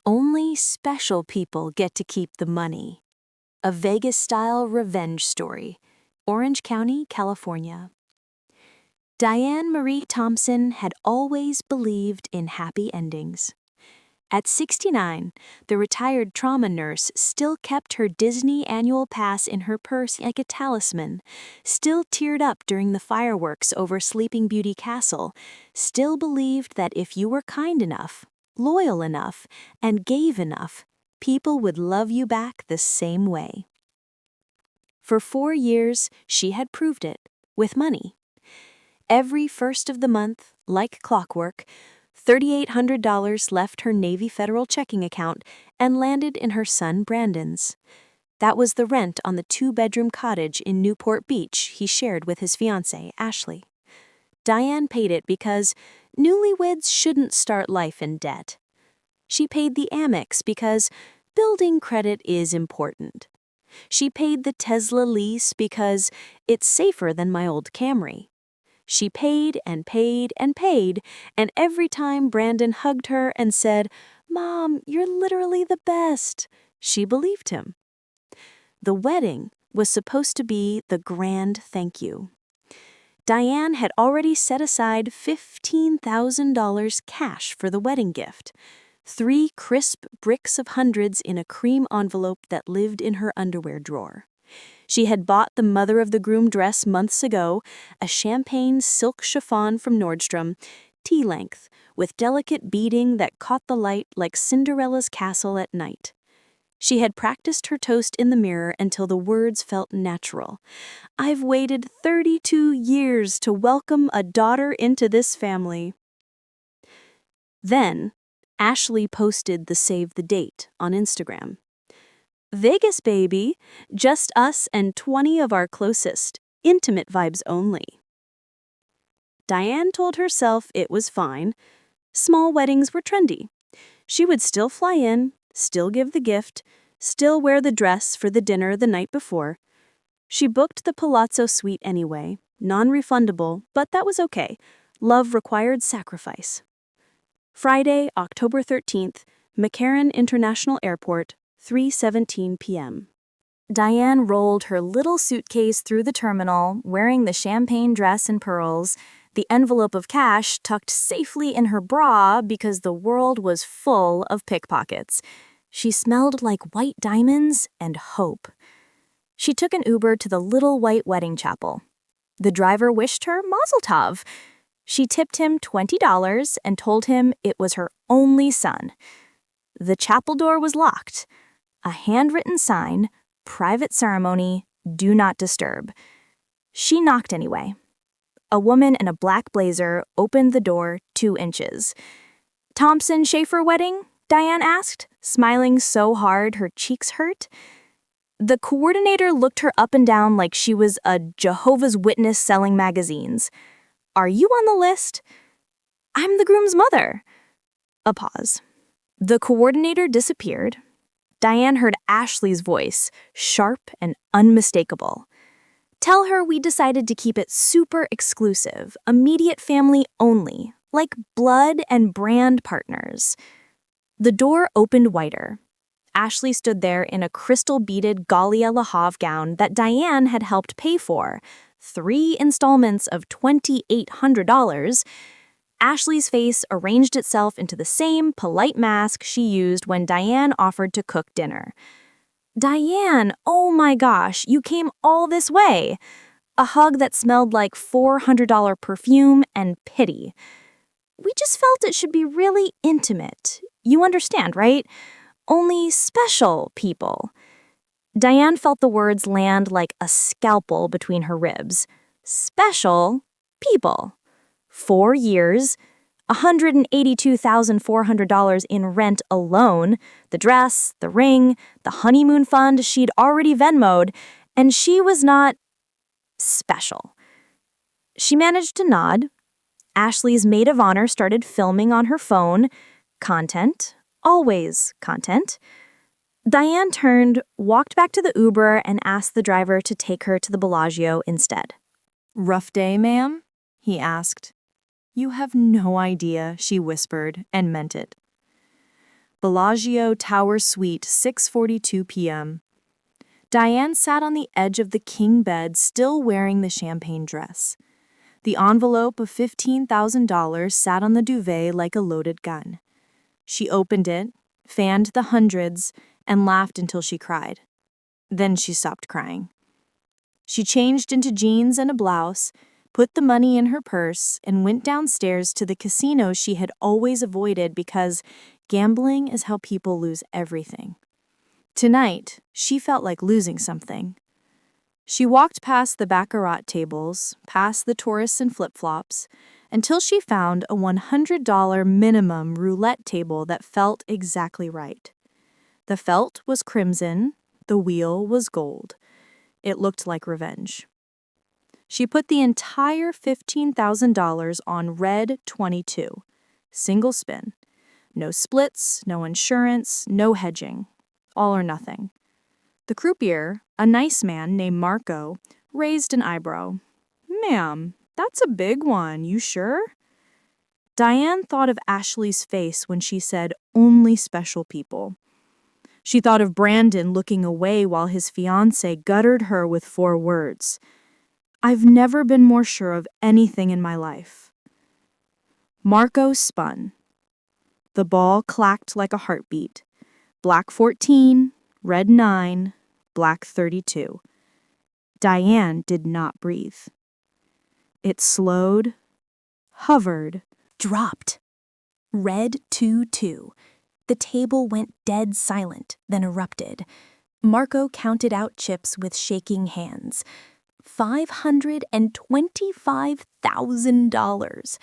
Only special people get to keep the money. A Vegas-style revenge story. Orange County, California. Diane Marie Thompson had always believed in happy endings. At 69, the retired trauma nurse still kept her Disney annual pass in her purse like a talisman, still teared up during the fireworks over Sleeping Beauty Castle, still believed that if you were kind enough, loyal enough, and gave enough, people would love you back the same way. For 4 years, she had proved it, with money. Every first of the month, like clockwork, $3,800 left her Navy Federal checking account and landed in her son Brandon's. That was the rent on the 2-bedroom cottage in Newport Beach he shared with his fiancée, Ashley. Diane paid it because newlyweds shouldn't start life in debt. She paid the Amex because building credit is important. She paid the Tesla lease because it's safer than my old Camry. She paid and paid and paid, and every time Brandon hugged her and said, "Mom, you're literally the best," she believed him. The wedding was supposed to be the grand thank you. Diane had already set aside $15,000 cash for the wedding gift, 3 crisp bricks of hundreds in a cream envelope that lived in her underwear drawer. She had bought the mother-of-the-groom dress months ago, a champagne silk chiffon from Nordstrom, tea-length, with delicate beading that caught the light like Cinderella's castle at night. She had practiced her toast in the mirror until the words felt natural. "I've waited 32 years to welcome a daughter into this family." Then, Ashley posted the save the date on Instagram. "Vegas, baby. Just us and 20 of our closest. Intimate vibes only." Diane told herself it was fine. Small weddings were trendy. She would still fly in, still give the gift, still wear the dress for the dinner the night before. She booked the Palazzo suite anyway, non-refundable, but that was okay. Love required sacrifice. Friday, October 13th, McCarran International Airport, 3:17 p.m. Diane rolled her little suitcase through the terminal, wearing the champagne dress and pearls, the envelope of cash tucked safely in her bra because the world was full of pickpockets. She smelled like white diamonds and hope. She took an Uber to the little white wedding chapel. The driver wished her mazel tov. She tipped him $20 and told him it was her only son. The chapel door was locked. A handwritten sign, "Private ceremony, do not disturb." She knocked anyway. A woman in a black blazer opened the door 2 inches. "Thompson Schaefer wedding?" Diane asked, smiling so hard her cheeks hurt. The coordinator looked her up and down like she was a Jehovah's Witness selling magazines. "Are you on the list?" "I'm the groom's mother." A pause. The coordinator disappeared. Diane heard Ashley's voice, sharp and unmistakable. "Tell her we decided to keep it super exclusive, immediate family only, like blood and brand partners." The door opened wider. Ashley stood there in a crystal-beaded Galia Le Havre gown that Diane had helped pay for, 3 installments of $2,800. Ashley's face arranged itself into the same polite mask she used when Diane offered to cook dinner. "Diane, oh my gosh, you came all this way." A hug that smelled like $400 perfume and pity. "We just felt it should be really intimate. You understand, right? Only special people." Diane felt the words land like a scalpel between her ribs. Special people. 4 years, $182,400 in rent alone, the dress, the ring, the honeymoon fund she'd already Venmo'd, and she was not special. She managed to nod. Ashley's maid of honor started filming on her phone. Content, always content. Diane turned, walked back to the Uber, and asked the driver to take her to the Bellagio instead. "Rough day, ma'am?" he asked. "You have no idea," she whispered, and meant it. Bellagio Tower Suite, 6:42 p.m. Diane sat on the edge of the king bed, still wearing the champagne dress. The envelope of $15,000 sat on the duvet like a loaded gun. She opened it, fanned the hundreds, and laughed until she cried. Then she stopped crying. She changed into jeans and a blouse, put the money in her purse, and went downstairs to the casino she had always avoided because gambling is how people lose everything. Tonight, she felt like losing something. She walked past the baccarat tables, past the tourists in flip-flops, until she found a $100 minimum roulette table that felt exactly right. The felt was crimson, the wheel was gold. It looked like revenge. She put the entire $15,000 on red 22. Single spin. No splits, no insurance, no hedging. All or nothing. The croupier, a nice man named Marco, raised an eyebrow. "Ma'am, that's a big one, you sure?" Diane thought of Ashley's face when she said, "Only special people." She thought of Brandon looking away while his fiancée guttered her with 4 words. "I've never been more sure of anything in my life." Marco spun. The ball clacked like a heartbeat. Black 14, red 9, black 32. Diane did not breathe. It slowed, hovered, dropped. Red 2-2. The table went dead silent, then erupted. Marco counted out chips with shaking hands. $525,000.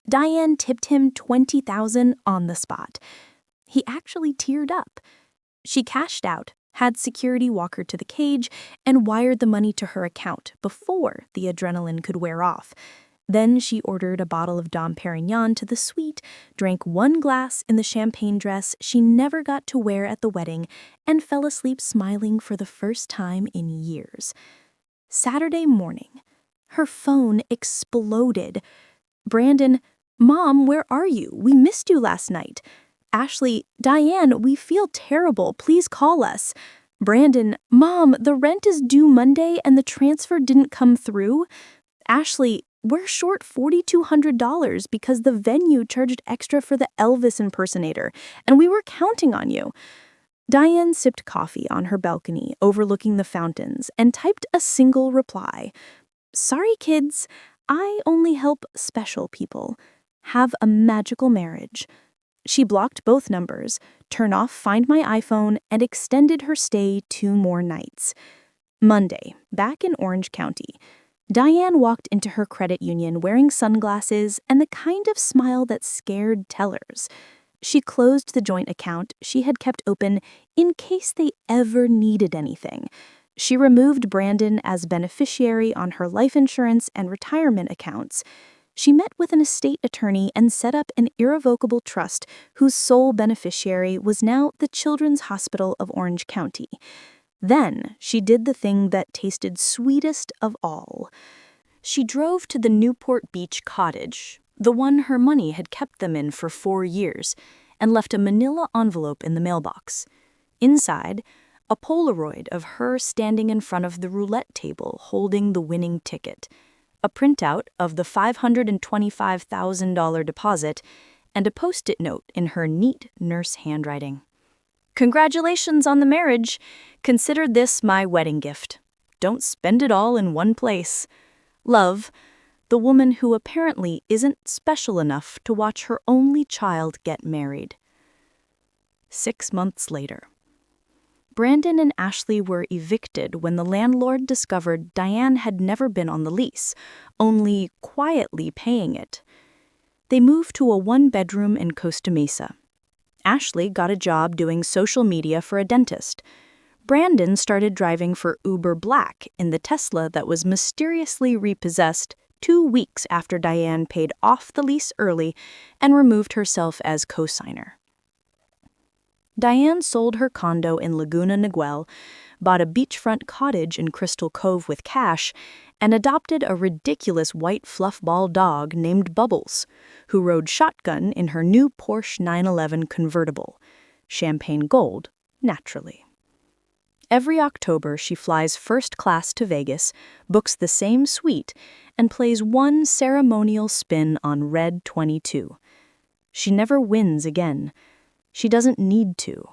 Diane tipped him $20,000 on the spot. He actually teared up. She cashed out, had security walk her to the cage, and wired the money to her account before the adrenaline could wear off. Then she ordered a bottle of Dom Perignon to the suite, drank 1 glass in the champagne dress she never got to wear at the wedding, and fell asleep smiling for the first time in years. Saturday morning, her phone exploded. Brandon, "Mom, where are you? We missed you last night." Ashley, "Diane, we feel terrible. Please call us." Brandon, "Mom, the rent is due Monday and the transfer didn't come through." Ashley, "We're short $4,200 because the venue charged extra for the Elvis impersonator, and we were counting on you." Diane sipped coffee on her balcony overlooking the fountains and typed a single reply. "Sorry, kids. I only help special people. Have a magical marriage." She blocked both numbers, turned off Find My iPhone, and extended her stay 2 more nights. Monday, back in Orange County, Diane walked into her credit union wearing sunglasses and the kind of smile that scared tellers. She closed the joint account she had kept open in case they ever needed anything. She removed Brandon as beneficiary on her life insurance and retirement accounts. She met with an estate attorney and set up an irrevocable trust whose sole beneficiary was now the Children's Hospital of Orange County. Then she did the thing that tasted sweetest of all. She drove to the Newport Beach cottage, the one her money had kept them in for 4 years, and left a manila envelope in the mailbox. Inside, a Polaroid of her standing in front of the roulette table holding the winning ticket, a printout of the $525,000 deposit, and a Post-it note in her neat nurse handwriting. "Congratulations on the marriage. Consider this my wedding gift. Don't spend it all in one place. Love, the woman who apparently isn't special enough to watch her only child get married." 6 months later. Brandon and Ashley were evicted when the landlord discovered Diane had never been on the lease, only quietly paying it. They moved to a 1-bedroom in Costa Mesa. Ashley got a job doing social media for a dentist. Brandon started driving for Uber Black in the Tesla that was mysteriously repossessed 2 weeks after Diane paid off the lease early and removed herself as co-signer. Diane sold her condo in Laguna Niguel, bought a beachfront cottage in Crystal Cove with cash, and adopted a ridiculous white fluffball dog named Bubbles, who rode shotgun in her new Porsche 911 convertible. champagne gold, naturally. Every October, she flies first class to Vegas, books the same suite, and plays one ceremonial spin on red 22. She never wins again. She doesn't need to.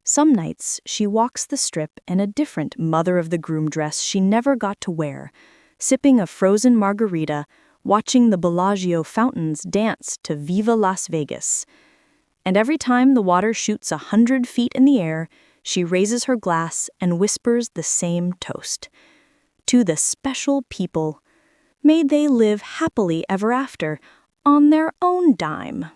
Some nights, she walks the strip in a different mother-of-the-groom dress she never got to wear, sipping a frozen margarita, watching the Bellagio fountains dance to Viva Las Vegas. And every time the water shoots 100 feet in the air, she raises her glass and whispers the same toast. To the special people, may they live happily ever after, on their own dime.